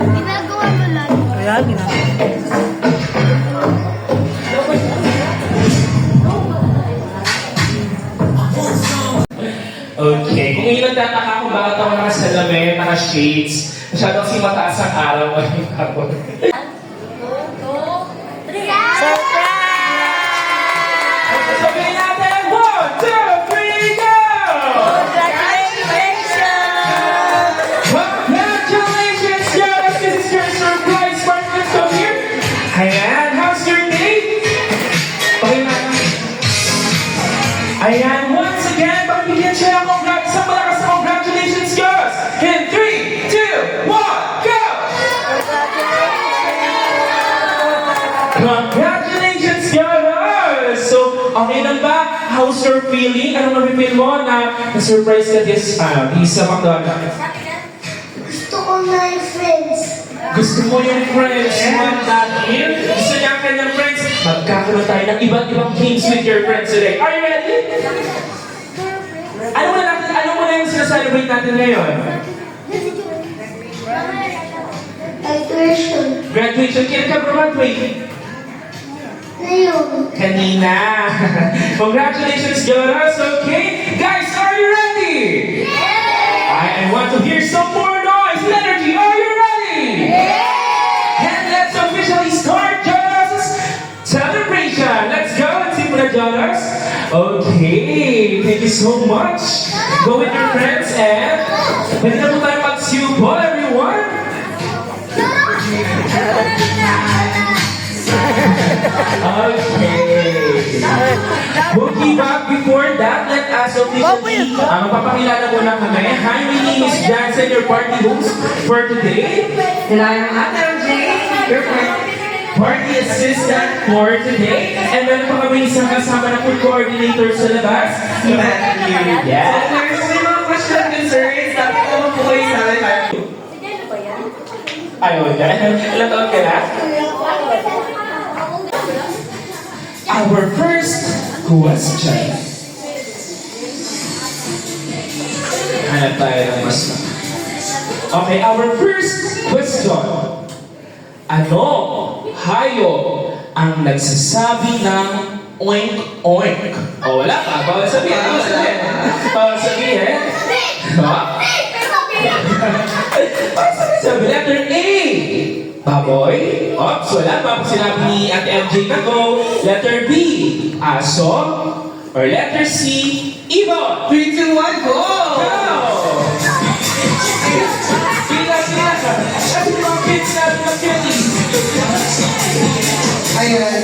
Ginagawa mo lang. Kaya, ginagawa. Okay, kung yung nagtataka kung bakit ako nakasalamin, naka-shades, masyadong si mataas ang araw ngayong hapon. Sabihin natin, 1, 2, 3, go! Congratulations, guys! This is your surprise part. Let's go here. Ayan, how's your day? Okay na. Ayan, once again, pagbigyan siya ng congrats sa malakas na congratulations, guys! In 3, 2, 1, go! Congratulations, guys! So, okay lang ba? How's your feeling? Anong napipil mo na na-surprise ka this sa McDonald's? Gusto ko na yung friends. Gusto mo yung friends mo natin? Gusto niya ang kanyang friends? Magkakaroon tayo ng iba't ibang games with your friends today. Are you ready? Ano mo na yung sinaselebrate natin ngayon? Graduation. Graduation. Kailan ka graduate? Ngayon. Kanina. Congratulations, Jonas. Okay. Guys, are you ready? I want to hear some more noise and energy. Are you ready? And let's officially start Jonas' celebration. Let's go. Let's see muna, Jonas. Okay. Thank you so much. Go with your friends and pwede na po tayo mag-siupo, everyone. Okay. Boogie back before that, let us officially magpapakilala muna kami. Hi, my name is Jansen, your party host for today. And I'm Ate Jane, your party assistant for today. And meron pa kami isang kasama na food coordinator sa labas. Matthew. Yes. There's mga question and concerns. Dapat naman po kayo sa akin. Ayun, ilang taon ka na? Our first question. Hanap tayo ng mas. Okay, our first question. Ano hayop ang nagsasabi ng oink-oink? O, wala pa. Bawal sabihin. Bawal sabihin. Bawal sabihin. Sabi letter A. Baboy. Oops, wala pa. Sinabi ni Ate MJ na go. Letter B. Aso. Or letter C. Ibon. 3, 2, 1, go! Go! Sila. Kasi mga kids na mga kitties. Ayan.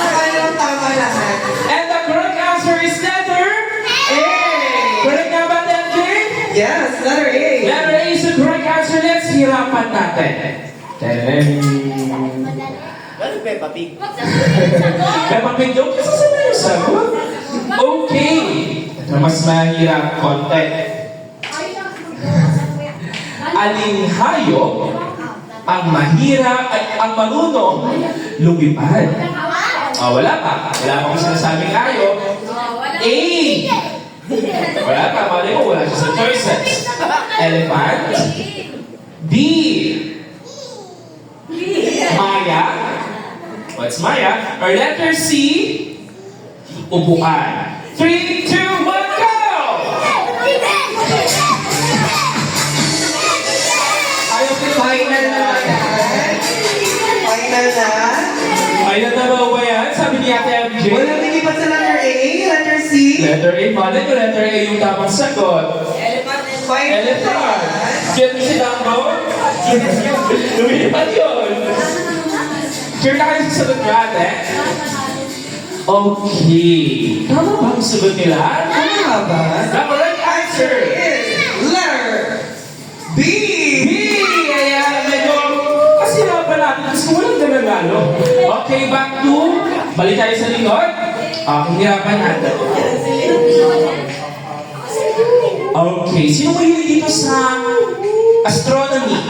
Ano tama lahat? And the correct answer is letter A. Correct nga ba, MJ? Yes, letter A. Letter A is the correct answer. Let's hirapan natin. Tadam! Peppa Pig. Peppa Pig daw, kasi sabi yung sagot. Okay. Ito mas mahirap konti. Aling hayop ang ang marunong lumipad? Wala pa. Wala pa kung sinasabing hayop. A. Wala pa. Mali mo, wala siya sa choices. Elephant. B. Maya. What's Maya? Or letter C. Upuan. 3, 2, 1, go! Ayaw ko Final na yan. Final na. Final na ba yan? Sabi ni Ate MJ. Walang nilipat sa letter A, letter C. Letter A. Mali ko letter A yung tamang sagot. Final Elephant. Kaya mo si Dumbo? Lumilipad yun. Sure na kayo sa sagot niya, Ate? Okay. Tama ba ang sagot nila? Ano nga ba? The correct answer Is letter B. B! Ayan, medyo kasi pa natin kasi walang nanalo. Okay, back to balik tayo sa likod. Hihirapan natin. Okay, sino mahilig dito sa astronomy?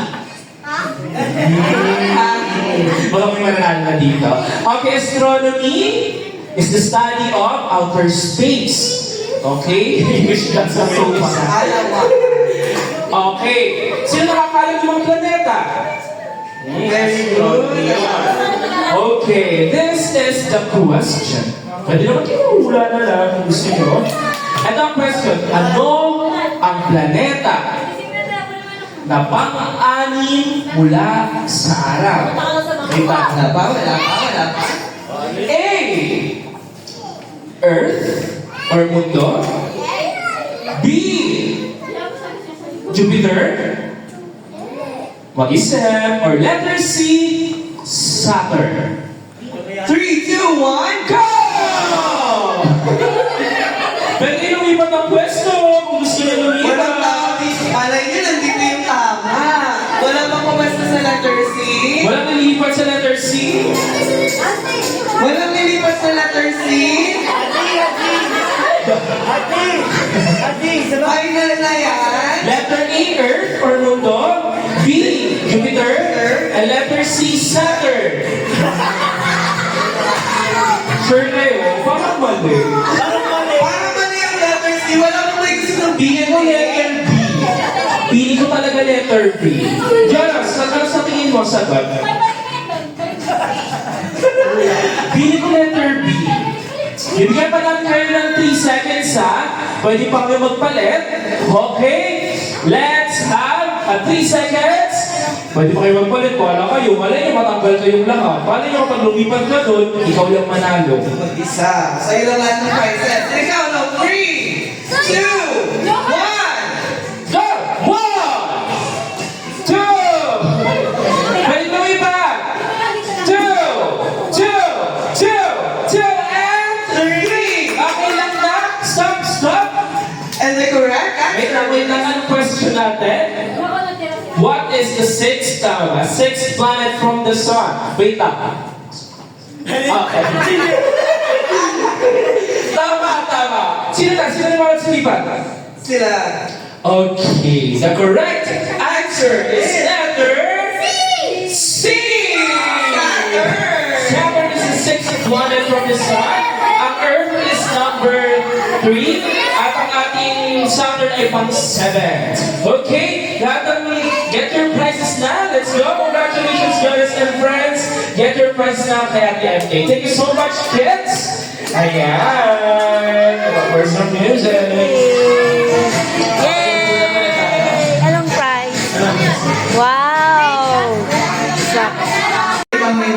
Baka may mananalo na dito. Okay, astronomy is the study of outer space. Okay? English class na so Alawa. Okay. Sino nakakalam ng mga planeta? Very good. Okay, this is the question. Pwede naman kayo hula na lang kung gusto nyo. Ito ang question. Ano ang planeta na pang-anim mula sa araw? Kita. Wala pa, wala pa, wala pa. A. Earth or mundo. B. Jupiter. Mag-isip. Or letter C. Saturn. 3, 2, 1, Go! Pwede lumipat ang pwesto kung gusto nyo lumipat. Walang tao dito. Alay nyo, nandito yung tama. Wala bang pumasta sa letter C? Walang nilipat sa letter C. Walang nilipat sa letter C? Final na yan? Letter A, Earth or mundo. B, Jupiter. And letter C, Saturn. Sure kayo, parang mali. Para mali ang letter C, wala bang may gusto ng Pili ko letter B. Pili ko talaga letter B. Jonas, ano sa tingin mo sagot? Pili ko letter B. Bibigyan pa namin kayo ng 3 seconds ha. Pwede pa kami magpalit. Okay? Let's have 3 seconds. Pwede pa kayo magpalit. Wala kayo. Malay nyo matanggal kayong lahat. Malay nyo kapag lumipat ka doon, ikaw lang manalo. Mag-isa. Sa'yo lang lahat ng prizes. Ikaw, no? 3, 2, 1! Go! 1! 2! Pwede lumipat! 2! 2! And 3! Okay lang na? Stop! And the correct Wait answer lang. Anong question natin? What is the sixth planet from the sun? Wait lang. Okay. Tama. Sino naman silipat? sila. Okay, the correct answer is letter C! Saturn is the sixth planet from the sun. Ang Earth is number 3. At ang ating Saturn ay pang-7. Okay, get your prizes na. Let's go. Congratulations, Jonas and friends. Get your prizes na kay Ate MK. Thank you so much, kids. Ayan. Where's some music? Yay! Anong prize? Wow! Ibang may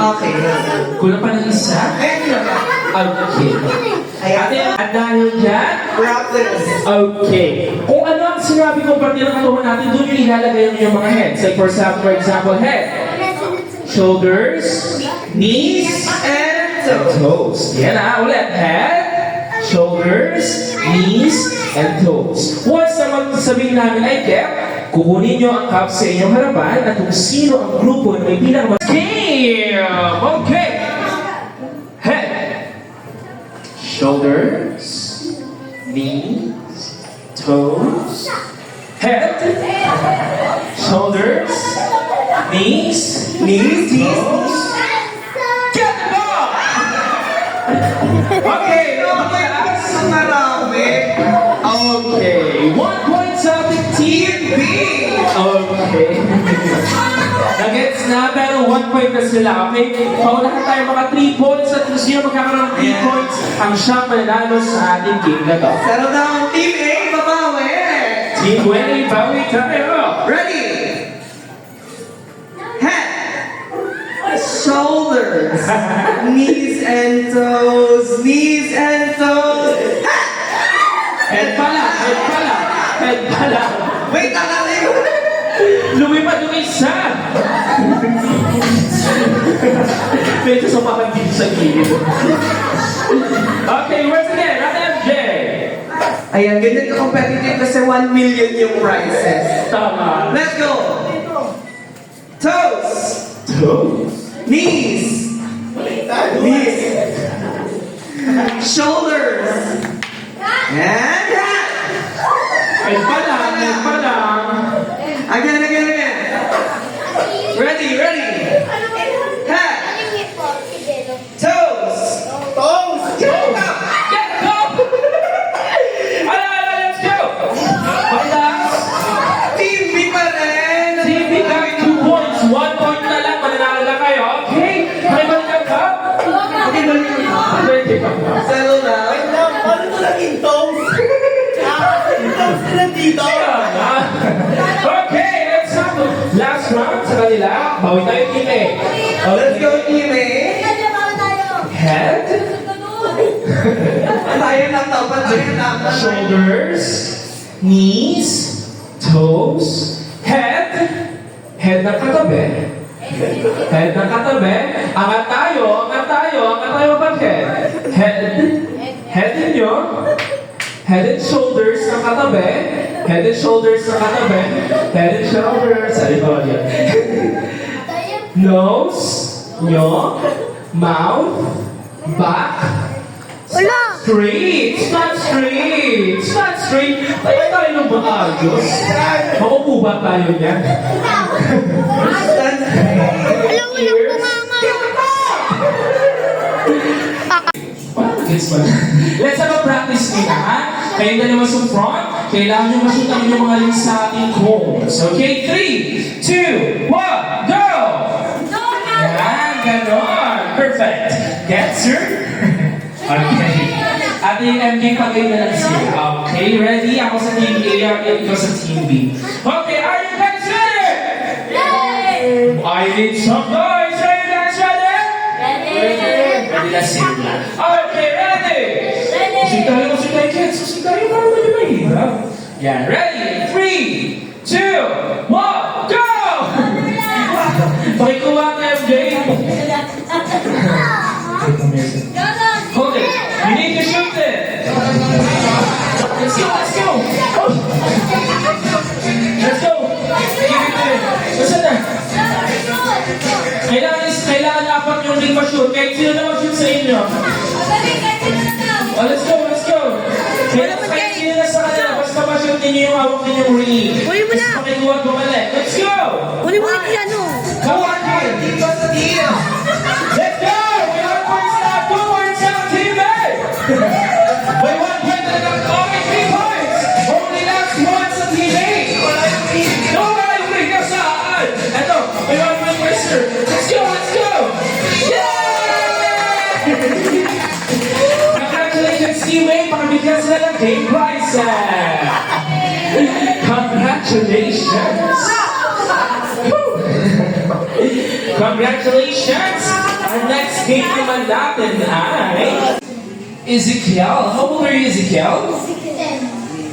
Okay. Kulang pa ng isa? Ayun na. Okay. Ate, at dahil dyan, Problems. okay. Kung ano ang sinabi kong parte ng katawan natin, doon yung ilalagay ng inyong mga heads. Like for example, head, shoulders, knees, And toes. Yan ulit. Head, shoulders, knees, and toes. Once naman sabihin namin ay kept, kukunin nyo ang cup sa inyong harapan at kung sino ang grupo na may pinakamas. Game! Okay! Head, shoulders, knees, toes, head, shoulders, knees, toes. Get the ball! Okay, mataas. marami. Okay, 1 point sa ating team B. Okay. Nagets na, pero 1 point na sila. Okay, paunahan tayo mga 3 points at kung sino magkakaroon ng 3 points, ang siyang mananalo sa ating game na to. Settle down, Team A, babawi. Team 20, bawi tayo. Ready? Head, shoulders, knees and toes, Head pala. Wait, nakalay. Lumipad yung isa. Medyo sopakan dito sa gilid. Okay, once again, at MJ. Ayan, ganyan ka-competitive kasi 1 million yung prizes. Tama. Let's go! Toes, knees, shoulders, and head. Head pa lang. Again. Ready. Head, toes, get up. Get go! Let's go! Salo na. Wait lang, paano ito naging toast? Toast na dito. Okay, let's have the last round sa kanila. Bawi tayo, Team A. Let's go, team A. Head, Tayo lang dapat. Tayo lang. shoulders, knees, toes, head, head na katabi. Head na katabi. Angat tayo, angat tayo, angat tayo pag head. Head ninyo. Head and shoulders na katabi. Head and shoulders na katabi. Head and shoulders. Sabi ko yan. Nose nyo. Mouth. Back. Wala! Straight! Stand straight! Stand straight! Tayo tayo ng maayos. Maupo ba tayo niyan? Alam mo lang bumanga! Gets mo na? Let's have a practice nila, ha? Kayo na naman sa front. Kailangan nyo masutan yung mga links sa ating cones. Okay? 3, 2, 1, go! Yan, ganon. Perfect. Get, sir? Okay. Ating MK pagay na lang sila. Okay, ready? Ako sa team A, ikaw sa team B. Okay, are you guys ready? I need some noise. Are you guys ready? Ready na sila. Okay, ready? Usig tayo, kids. Usig tayo, para mo nyo mahirap. Yan, ready? 3, 2, 1, go! Pakikuha ka, MJ. Hold it. You need to shoot it. Let's go, let's go. Oh. Let's go. Give it to him. Listen na. Kailangan dapat yung ring ma-shoot. Kahit sino na mag-shoot sa inyo. Oh, let's go, let's go. Kahit sino na sa kanila, basta ma-shoot ninyo yung hawak ninyong ring. Huli mo na. Basta pakikuha at bumalik. Let's go. Huli mo na yung ano! Come on, kid. Dito sa team. Let's go. We have points now. 2 points out, team A. May 1 point na lang. Okay, 3 points. Only last one sa team A. No, wala yung ring. Nasaan? Eto, may 1 point for sir. Let's go, let's go. Yay! Congratulations, team A. Pakabigyan sila ng game prizes. Congratulations. Woo! Congratulations! Our next game naman natin ay Ezekiel. How old are you, Ezekiel?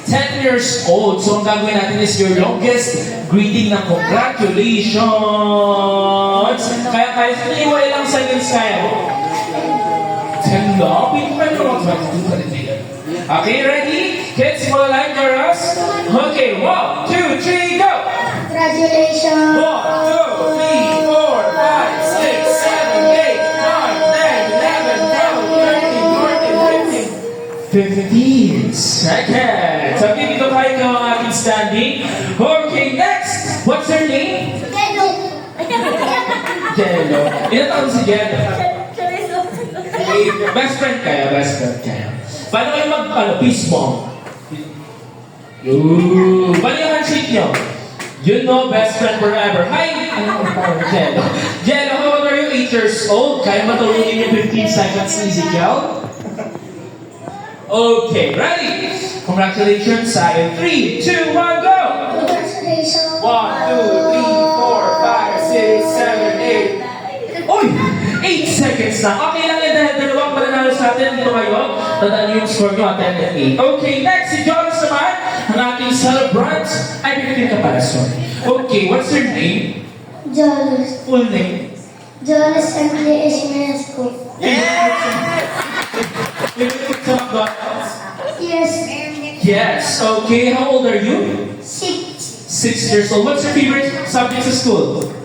10 years old. So ang gagawin natin is your longest greeting ng congratulations. Kaya sa iwalay lang seconds kaya mo. 10 lang? Pwede pa naman 22 pa rin. Okay, ready? Kids, follow line, girls. Okay, 1, 2, 3, go! Congratulations! 1, 2, 3, 4, 5, 6, 7, 8, 9, 10, 11, 12, 13, 14, 15 seconds. Okay, dito kayo ng ating standing. Okay, next. What's her name? Jello. Ilan taon si Jello? Best friend kaya, best friend kaya. Paano kayo peace bomb? Paano yung handshake nyo? You know, best friend forever. Hi! Jello. Jello, how old are you? 8 years old. Kaya matulungin yung 15 seconds ni Ezekiel? Okay, ready? Congratulations, Sai. 3, 2, 1, go! Congratulations! 1, 2, 3, 4, 5, 6, 7, 8. Uy! 8 seconds na. Okay lang yan dahil dalawang mananalo sa atin. Dito kayo. Tandaan niyo yung score nyo at 10 and 8. Okay, next, si Jonas naman. Ang ating celebrant. Ay, pipiliin ka pala, sorry. Okay, what's your name? Jonas. Full name? Jonas Emily Esmerasco. Pipiliin sa McDonald's? Yes. Yes. Okay, how old are you? 6. 6 years old. What's your favorite subject sa school?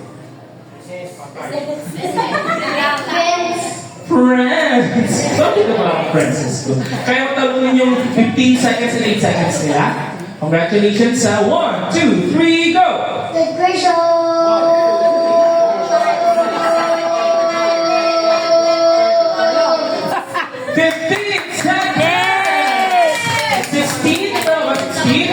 Friends. Friends! Bakit ka mga friends sa school? Kaya matalunin yung 15 seconds and 8 seconds nila. Congratulations sa 1, 2, 3, go! Good gracious! 15 seconds! 16? Ito, 16?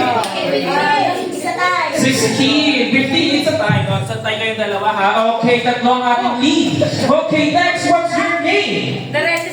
16! 15 isa tayo. Santay kayong dalawa ha. Okay, tatlo ang ating lead. Okay, next, what's your name? 15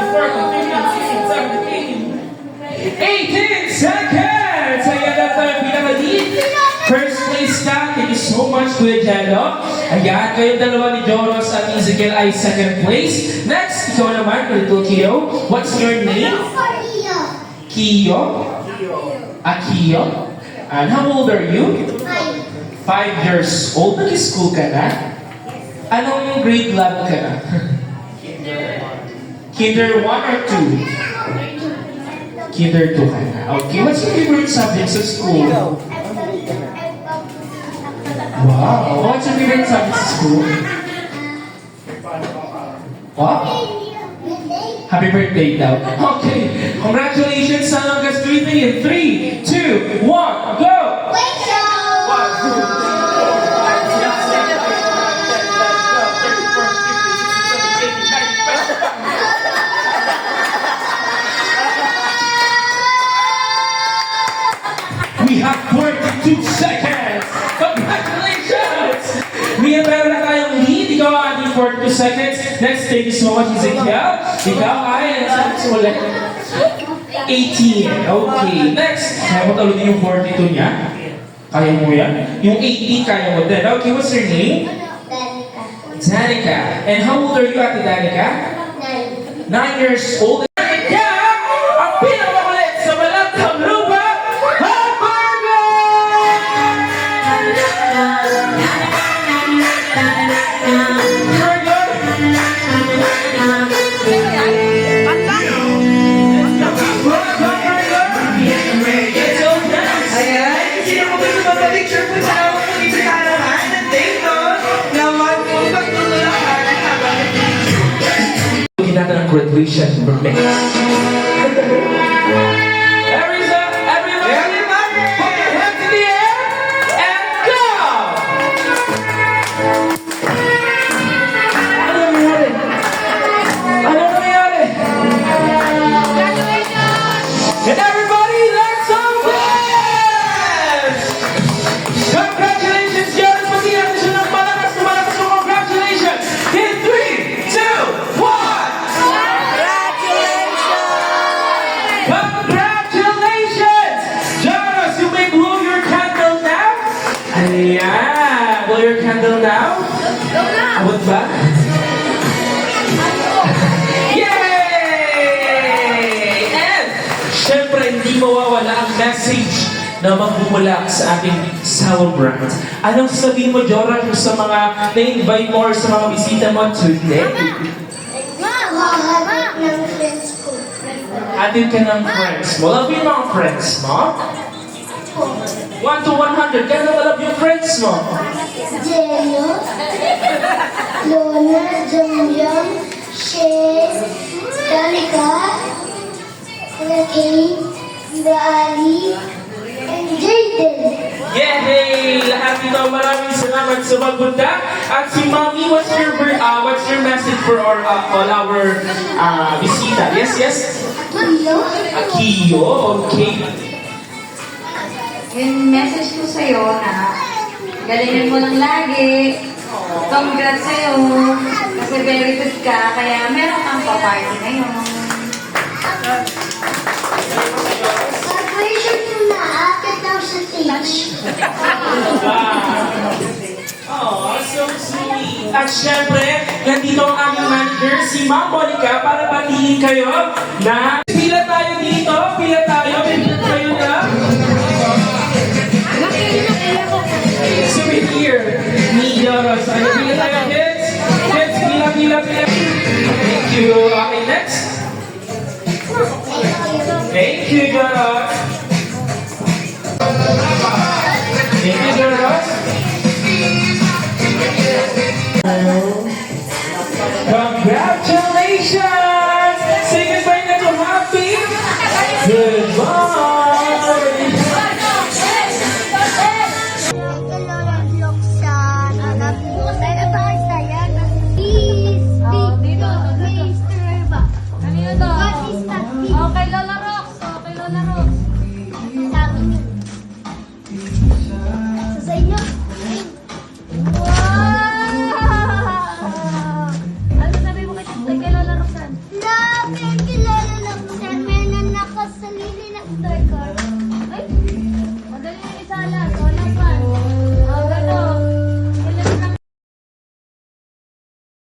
18 seconds! Ayan na tayo pinaka-lead. First place ka. Thank you so much, Kuya Jello. Ayan, kayong dalawa ni Joros at Ezekiel ay second place. Next, ikaw naman, Little Kio. What's your name? Kio? Akio? And how old are you? 5 years old. Nag-school ka na? Anong grade level ka na? Kinder 1 or 2? Kinder 2 ka na. Okay, what's your favorite subject sa school? Wow, what's your favorite subject sa school? Wow. Happy birthday daw. Okay, congratulations sa longest breathing in 3, 2, 1, go! We have 42 seconds! Congratulations! Meron na tayong lead. Ikaw ang ating 42 seconds. Next, thank you so much, Ezekiel. Ikaw ay, sabi ko ulit, 18. Okay, next. Kaya mo talunin yung 42 niya? Kaya mo yan? Yung 18, kaya mo din. Okay, what's your name? Danica. And how old are you, Ate Danica? 9 years old. Danica, ang pinakakulit sa Balantang Lupa, Hamburger! Natin ang graduation for me. Everybody, put your hands in the air and go! Ano nangyari? Ano nangyari? And everybody, let's all dance! Congratulations, Jonas! Pati natin siya ng malakas na congratulations! In 3, 2, 1! Congratulations! Jonas, you may blow your candle now? Ayan! Blow your candle now? Abot ba? Yay! And, syempre, hindi mawawala ang message na magmumula sa ating sour brand. Anong sabihin mo, Jonas, sa mga na-invite mo or sa mga bisita mo today? Mahanap ng friends ko. Atin ka ng friends mo. Love yung mga friends mo? 1 to 100, gano'n ka love yung friends mo? Jello, Lona, Jomjom, Shay, Danica, Kay, Ali, and Jaden. Yay! Lahat ito, maraming salamat sa pagpunta. At si Mami, what's your message for all our bisita? Yes, yes? Hello. Akio, okay. Yung message ko sa'yo na galingan mo lang lagi. Congrats sa'yo. Kasi very good ka. Kaya meron kang pa-party ngayon. Graduation yung naakit daw sa stage. Oh, so sweet. At syempre, nandito ang aming manager, si Ma'am Monica, para batiin kayo na pila tayo dito, pila tayo na. Souvenir ni Joros. Ano, pila tayo, kids? Kids, pila. Thank you. Okay, next. Thank you, Joros. Thank you, Joros. Congratulations!